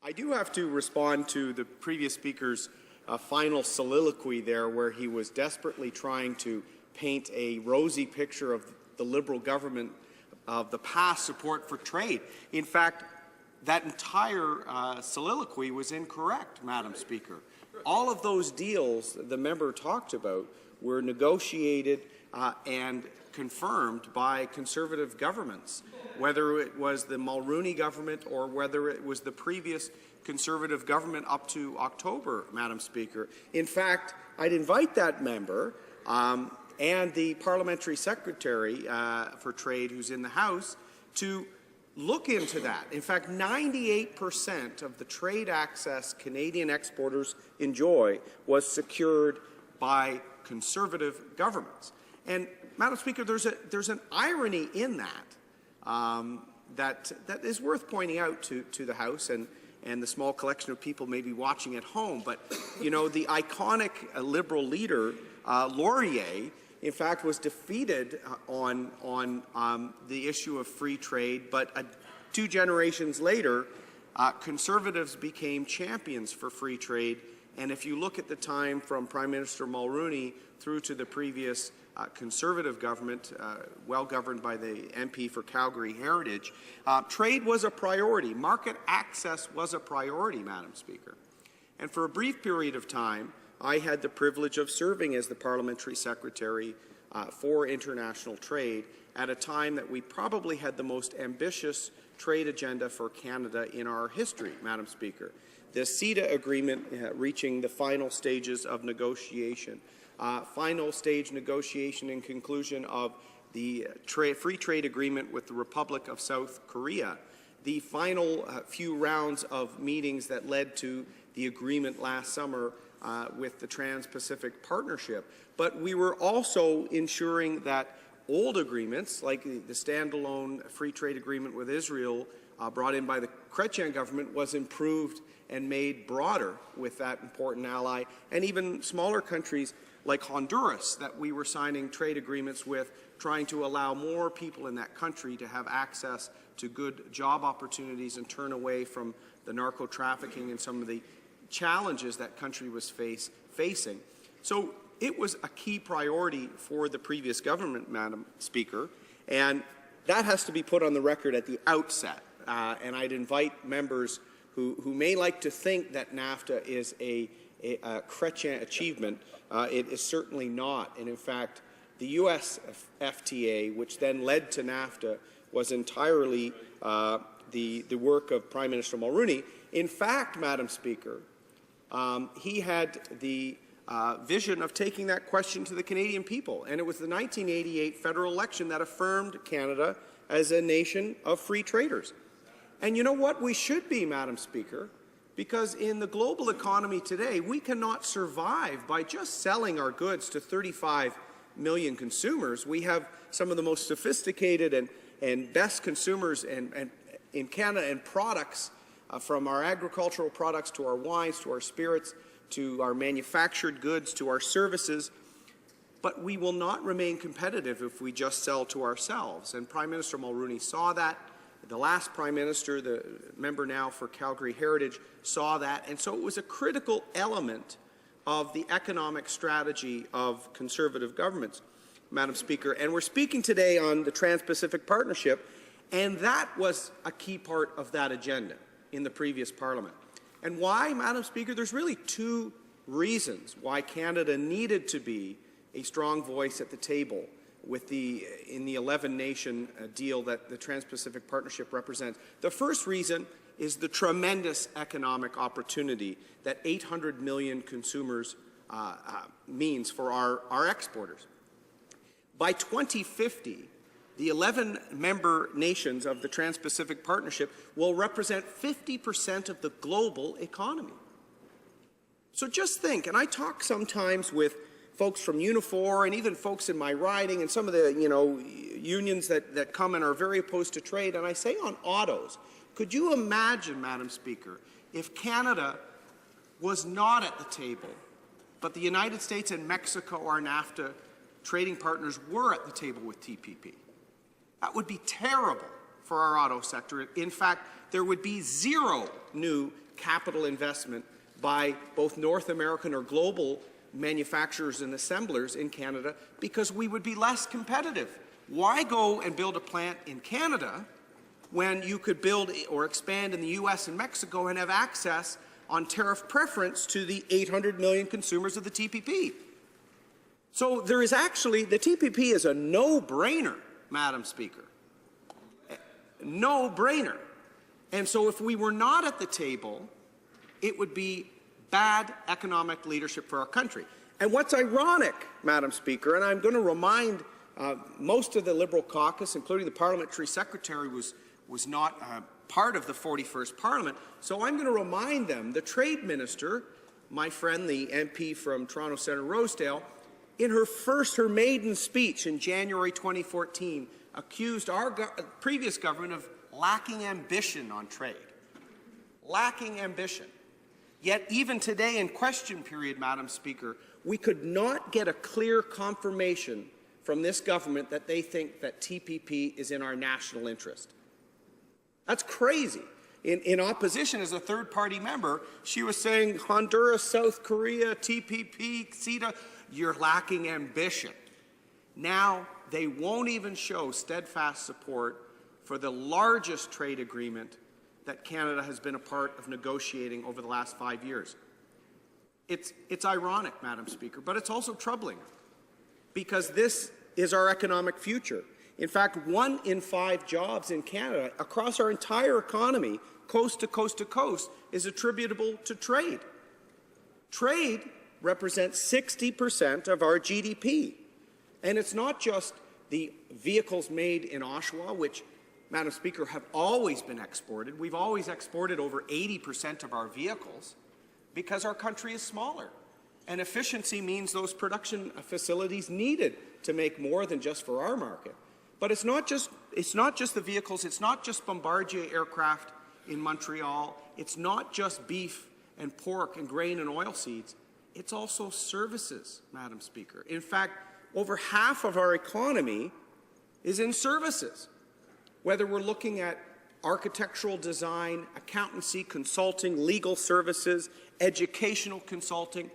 I do have to respond to the previous speaker's final soliloquy there, where he was desperately trying to paint a rosy picture of the Liberal government of the past support for trade. In fact, that entire soliloquy was incorrect, Madam Speaker. All of those deals the member talked about were negotiated and confirmed by Conservative governments, whether it was the Mulroney government or whether it was the previous Conservative government up to October, Madam Speaker. In fact, I'd invite that member and the Parliamentary Secretary for Trade, who's in the House, to look into that. In fact, 98% of the trade access Canadian exporters enjoy was secured by Conservative governments. And, Madam Speaker, there's an irony in that that is worth pointing out to the House and the small collection of people maybe watching at home. But, you know, the iconic Liberal leader, Laurier, in fact, was defeated on the issue of free trade, but 2 generations later, Conservatives became champions for free trade. And if you look at the time from Prime Minister Mulroney through to the previous Conservative government, well governed by the MP for Calgary Heritage, trade was a priority. Market access was a priority, Madam Speaker. And for a brief period of time, I had the privilege of serving as the Parliamentary Secretary for International Trade at a time that we probably had the most ambitious trade agenda for Canada in our history, Madam Speaker. The CETA agreement reaching the final stages of negotiation, final stage negotiation and conclusion of the free trade agreement with the Republic of South Korea, the final few rounds of meetings that led to the agreement last summer with the Trans-Pacific Partnership. But we were also ensuring that old agreements, like the standalone free trade agreement with Israel brought in by the Chrétien government, was improved and made broader with that important ally, and even smaller countries like Honduras that we were signing trade agreements with, trying to allow more people in that country to have access to good job opportunities and turn away from the narco-trafficking and some of the challenges that country was facing. So it was a key priority for the previous government, Madam Speaker, and that has to be put on the record at the outset. And I'd invite members who may like to think that NAFTA is a Chrétien achievement. It is certainly not. And in fact, the U.S. FTA, which then led to NAFTA, was entirely the work of Prime Minister Mulroney. In fact, Madam Speaker, he had the vision of taking that question to the Canadian people. And it was the 1988 federal election that affirmed Canada as a nation of free traders. And you know what? We should be, Madam Speaker, because in the global economy today, we cannot survive by just selling our goods to 35 million consumers. We have some of the most sophisticated and best consumers in Canada, and products from our agricultural products to our wines, to our spirits, to our manufactured goods, to our services. But we will not remain competitive if we just sell to ourselves. And Prime Minister Mulroney saw that. The last Prime Minister, the member now for Calgary Heritage, saw that. And so it was a critical element of the economic strategy of Conservative governments, Madam Speaker. And we're speaking today on the Trans-Pacific Partnership, and that was a key part of that agenda in the previous Parliament. And why, Madam Speaker? There's really 2 reasons why Canada needed to be a strong voice at the table in the 11-nation deal that the Trans-Pacific Partnership represents. The first reason is the tremendous economic opportunity that 800 million consumers means for our exporters. By 2050, the 11 member nations of the Trans-Pacific Partnership will represent 50% of the global economy. So just think, and I talk sometimes with folks from Unifor and even folks in my riding and some of the unions that come and are very opposed to trade, and I say on autos, could you imagine, Madam Speaker, if Canada was not at the table, but the United States and Mexico, our NAFTA trading partners, were at the table with TPP? That would be terrible for our auto sector. In fact, there would be 0 new capital investment by both North American or global manufacturers and assemblers in Canada, because we would be less competitive. Why go and build a plant in Canada when you could build or expand in the U.S. and Mexico and have access on tariff preference to the 800 million consumers of the TPP? So there is actually, the TPP is a no-brainer, Madam Speaker. No-brainer. And so if we were not at the table, it would be bad economic leadership for our country. And what's ironic, Madam Speaker, and I'm going to remind most of the Liberal caucus, including the parliamentary secretary, was not part of the 41st Parliament, so I'm going to remind them, the Trade Minister, my friend, the MP from Toronto, Senator Rosedale, in her maiden speech in January 2014, accused our previous government of lacking ambition on trade. Lacking ambition. Yet even today in question period, Madam Speaker, we could not get a clear confirmation from this government that they think that TPP is in our national interest. That's crazy. In opposition, as a third-party member, she was saying, Honduras, South Korea, TPP, CETA, you're lacking ambition. Now they won't even show steadfast support for the largest trade agreement that Canada has been a part of negotiating over the last 5 years. It's ironic, Madam Speaker, but it's also troubling, because this is our economic future. In fact, 1 in 5 jobs in Canada, across our entire economy, coast to coast to coast, is attributable to trade. Trade represents 60% of our GDP. And it's not just the vehicles made in Oshawa, which, Madam Speaker, have always been exported. We've always exported over 80% of our vehicles because our country is smaller. And efficiency means those production facilities needed to make more than just for our market. But it's not just the vehicles, it's not just Bombardier aircraft in Montreal, it's not just beef and pork and grain and oilseeds, it's also services, Madam Speaker. In fact, over half of our economy is in services. Whether we're looking at architectural design, accountancy, consulting, legal services, educational consulting,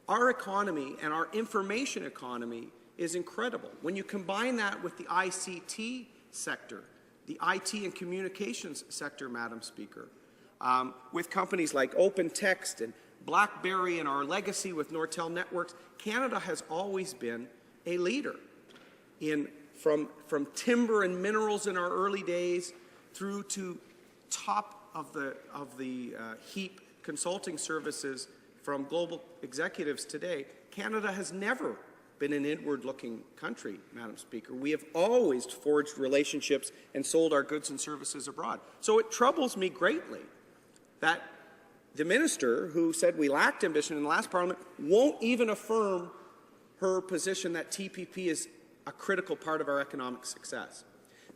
our economy and our information economy is incredible. When you combine that with the ICT sector, the IT and communications sector, Madam Speaker, with companies like OpenText and BlackBerry and our legacy with Nortel Networks, Canada has always been a leader from timber and minerals in our early days through to top of the heap consulting services from global executives today. Canada has never been an inward-looking country, Madam Speaker. We have always forged relationships and sold our goods and services abroad. So it troubles me greatly that the minister who said we lacked ambition in the last Parliament won't even affirm her position that TPP is a critical part of our economic success.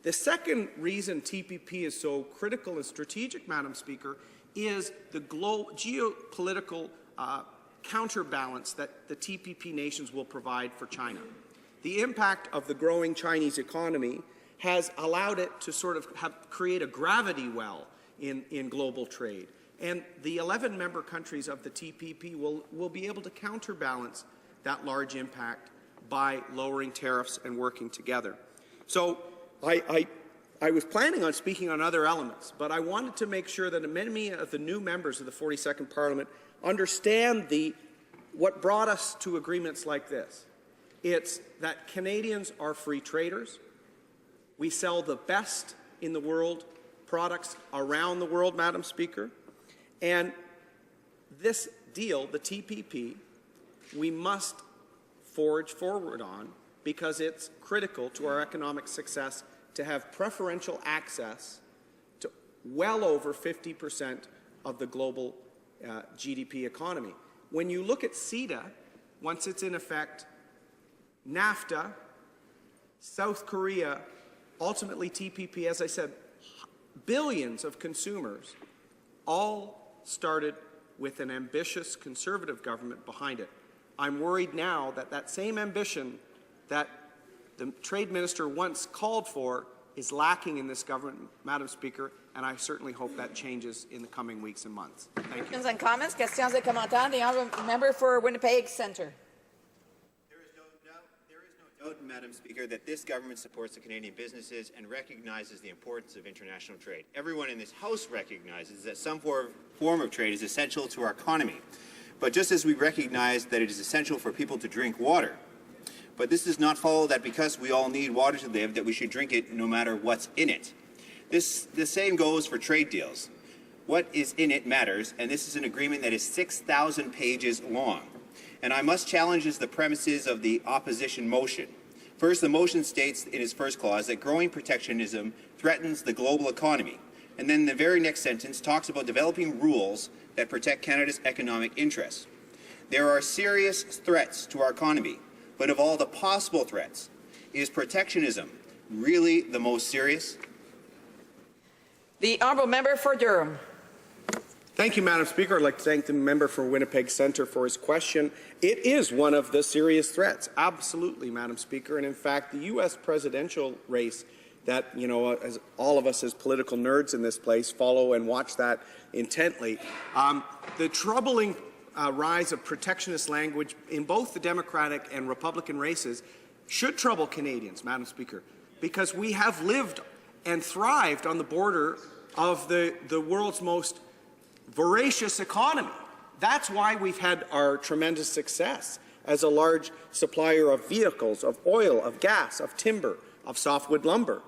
The second reason TPP is so critical and strategic, Madam Speaker, is the geopolitical counterbalance that the TPP nations will provide for China. The impact of the growing Chinese economy has allowed it to sort of create a gravity well in global trade. And the 11 member countries of the TPP will be able to counterbalance that large impact by lowering tariffs and working together. So I was planning on speaking on other elements, but I wanted to make sure that many of the new members of the 42nd Parliament understand what brought us to agreements like this. It's that Canadians are free traders. We sell the best in the world, products around the world, Madam Speaker. And this deal, the TPP, we must forge forward on because it's critical to our economic success to have preferential access to well over 50% of the global GDP economy. When you look at CETA, once it's in effect, NAFTA, South Korea, ultimately TPP, as I said, billions of consumers, all started with an ambitious conservative government behind it. I'm worried now that that same ambition that the trade minister once called for is lacking in this government, Madam Speaker, and I certainly hope that changes in the coming weeks and months. Thank you. Questions and comments, questions et commentaires. The honourable member for Winnipeg Centre. There is no doubt, Madam Speaker, that this government supports the Canadian businesses and recognizes the importance of international trade. Everyone in this House recognizes that some form of trade is essential to our economy. But just as we recognize that it is essential for people to drink water, but this does not follow that because we all need water to live, that we should drink it no matter what's in it. The same goes for trade deals. What is in it matters, and this is an agreement that is 6,000 pages long. And I must challenge the premises of the opposition motion. First, the motion states in its first clause that growing protectionism threatens the global economy. And then the very next sentence talks about developing rules that protect Canada's economic interests. There are serious threats to our economy, but of all the possible threats, is protectionism really the most serious? The honourable member for Durham. Thank you, Madam Speaker. I'd like to thank the member for Winnipeg Centre for his question. It is one of the serious threats, absolutely, Madam Speaker. And in fact, the U.S. presidential race that, you know, as all of us as political nerds in this place follow and watch that intently, the troubling rise of protectionist language in both the Democratic and Republican races should trouble Canadians, Madam Speaker, because we have lived and thrived on the border of the world's most voracious economy. That's why we've had our tremendous success as a large supplier of vehicles, of oil, of gas, of timber, of softwood lumber.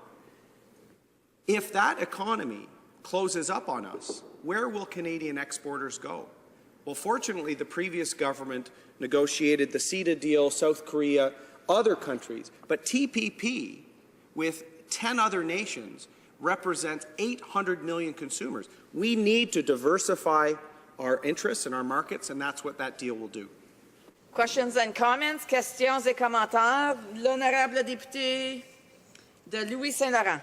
If that economy closes up on us, where will Canadian exporters go? Well, fortunately, the previous government negotiated the CETA deal, South Korea, other countries, but TPP with 10 other nations represents 800 million consumers. We need to diversify our interests and our markets, and that's what that deal will do. Questions and comments, questions et commentaires. L'honorable député de Louis-Saint-Laurent.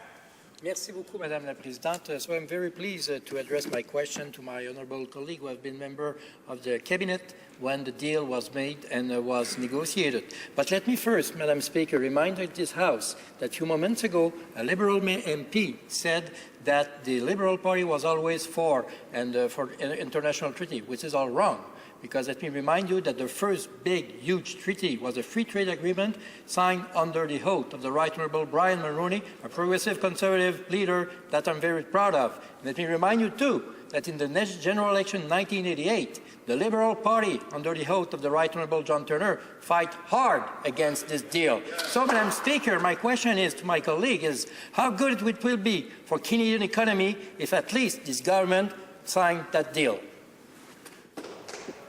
Merci beaucoup, Madame la Présidente. So I'm very pleased to address my question to my honourable colleague who have been member of the Cabinet when the deal was made and was negotiated. But let me first, Madam Speaker, remind this House that a few moments ago, a Liberal MP said that the Liberal Party was always for international treaty, which is all wrong. Because let me remind you that the first big, huge treaty was a free trade agreement signed under the oath of the Right Honourable Brian Mulroney, a progressive conservative leader that I'm very proud of. Let me remind you too that in the next general election in 1988, the Liberal Party, under the oath of the Right Honourable John Turner, fight hard against this deal. So, Madam Speaker, my question is to my colleague is how good it will be for Canadian economy if at least this government signed that deal.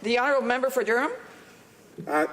The honourable member for Durham.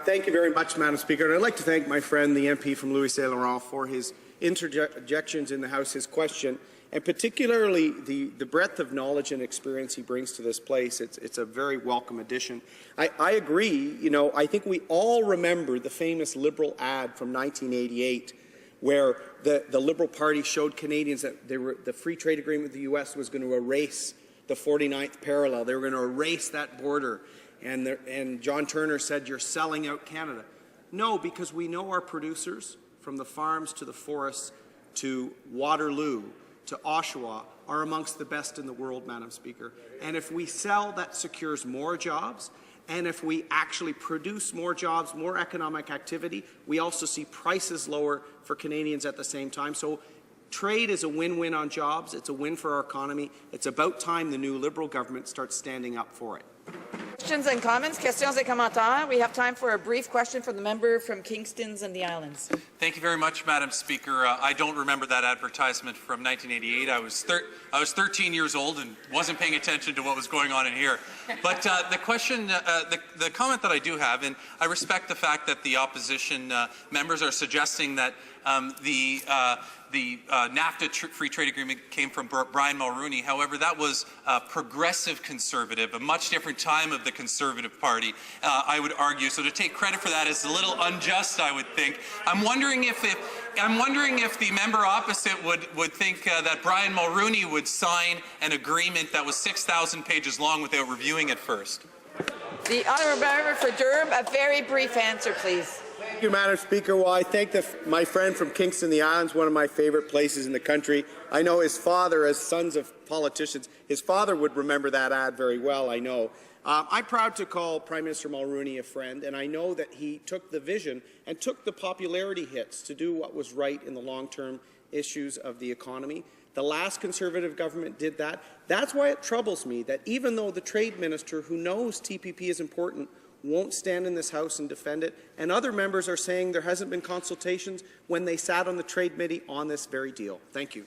Thank you very much, Madam Speaker. And I'd like to thank my friend, the MP from Louis-Saint-Laurent, for his interjections in the House, his question, and particularly the breadth of knowledge and experience he brings to this place. It's a very welcome addition. I agree. You know, I think we all remember the famous Liberal ad from 1988 where the Liberal Party showed Canadians that the free trade agreement with the U.S. was going to erase the 49th parallel. They were going to erase that border. And John Turner said, you're selling out Canada. No, because we know our producers, from the farms to the forests to Waterloo to Oshawa, are amongst the best in the world, Madam Speaker. And if we sell, that secures more jobs. And if we actually produce more jobs, more economic activity, we also see prices lower for Canadians at the same time. So trade is a win-win on jobs. It's a win for our economy. It's about time the new Liberal government starts standing up for it. Questions and comments, questions et commentaires. We have time for a brief question from the member from Kingston's and the Islands. Thank you very much, Madam Speaker. I don't remember that advertisement from 1988. I was 13 years old and wasn't paying attention to what was going on in here. But the question, the comment that I do have, and I respect the fact that the opposition members are suggesting that the NAFTA free trade agreement came from Brian Mulroney. However, that was progressive conservative, a much different time of the Conservative Party, I would argue. So to take credit for that is a little unjust, I would think. I'm wondering if the member opposite would think that Brian Mulroney would sign an agreement that was 6,000 pages long without reviewing it first. The honourable member for Durham, a very brief answer, please. Thank you, Madam Speaker. Well, I thank my friend from Kingston, the Islands, one of my favorite places in the country. I know his father, as sons of politicians, his father would remember that ad very well, I know. I'm proud to call Prime Minister Mulroney a friend, and I know that he took the vision and took the popularity hits to do what was right in the long-term issues of the economy. The last Conservative government did that. That's why it troubles me that even though the Trade Minister, who knows TPP is important, won't stand in this House and defend it, and other members are saying there hasn't been consultations when they sat on the Trade Committee on this very deal. Thank you.